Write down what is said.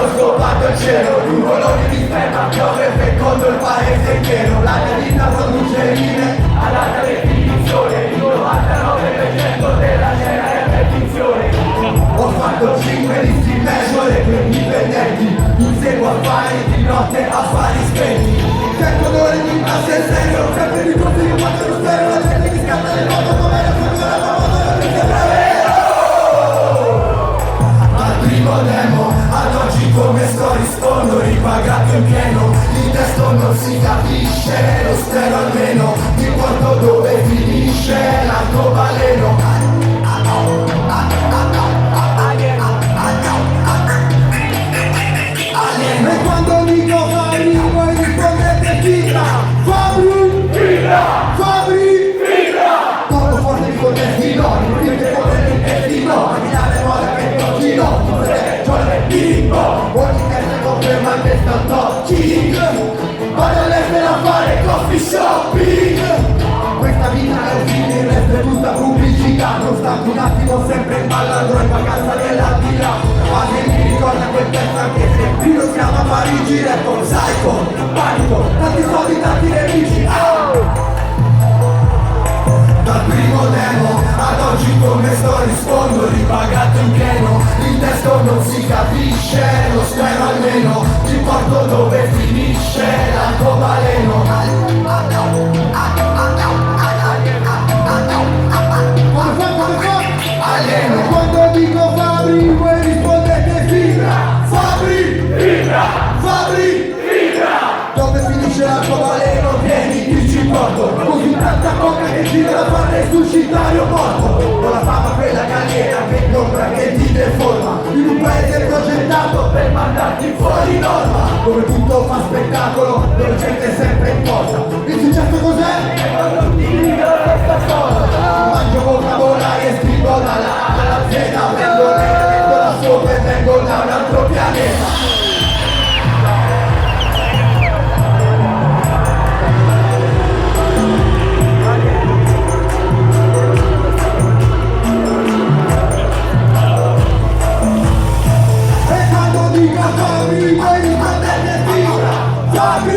Ho scopato il cielo, nuvoloni di sperma, piove fecondo il paese intero. La mia vita produce rime ad alta definizione, il 99% della scena è finzione. Ho fatto 5 listi major e 2 indipendenti, inseguo affari di notte, affari spenti. 100 ore di base in serio, sempre di tutto io faccio lo stereo. La gente mi scatta le foto come la cultura, la moda, non mi sembra vero. Al primo demo, ad oggi come sto rispondo, ripagato in pieno. Il testo non si capisce, lo stereo almeno, mi porto dove finisce l'arcobaleno. E quando dico Fabri, voi rispondete Fibra, Fabri, Fibra, Fabri, Fibra. Torno forte di contestino, non mi devo dell'intestino, ma mi dà le moda che continuo, non se giorno e bimbo. Ogni testa conferma che sto talking, vado all'estero a fare coffee shopping. Questa vita è un film, il resto è tutta pubblicità. Non stanco un attimo sempre in ballo, andrò in vacanza nell'aldilà. Quasi mi ricorda quel pezzo anche se qui lo siamo a Parigi. Rappo psycho, panico, tanti soldi, tanti nemici. Dal primo demo ad oggi come sto rispondo, ripagato in pieno. Il testo non si capisce, lo spero almeno, ti porto dove finisce l'arcobaleno. Alieno. Quando dico Fabri, voi rispondete Fibra, Fabri, Fibra, Fabri, Fibra. Dove finisce l'arcobaleno, vieni, qui ci porto. Così tanta coca che gira da far resuscitare un morto. Con la fama quella galera che l'ombra che ti deforma, in un paese progettato per mandarti fuori norma, dove tutto fa spettacolo, dove gente è sempre in posa. Il successo cos'è? E quando ti dico questa cosa, mangio vocabolari e scrivo dalla A alla Z. Vengo da sopra e vengo da un altro pianeta. Fabri, voi rispondete Fibra, Fabri.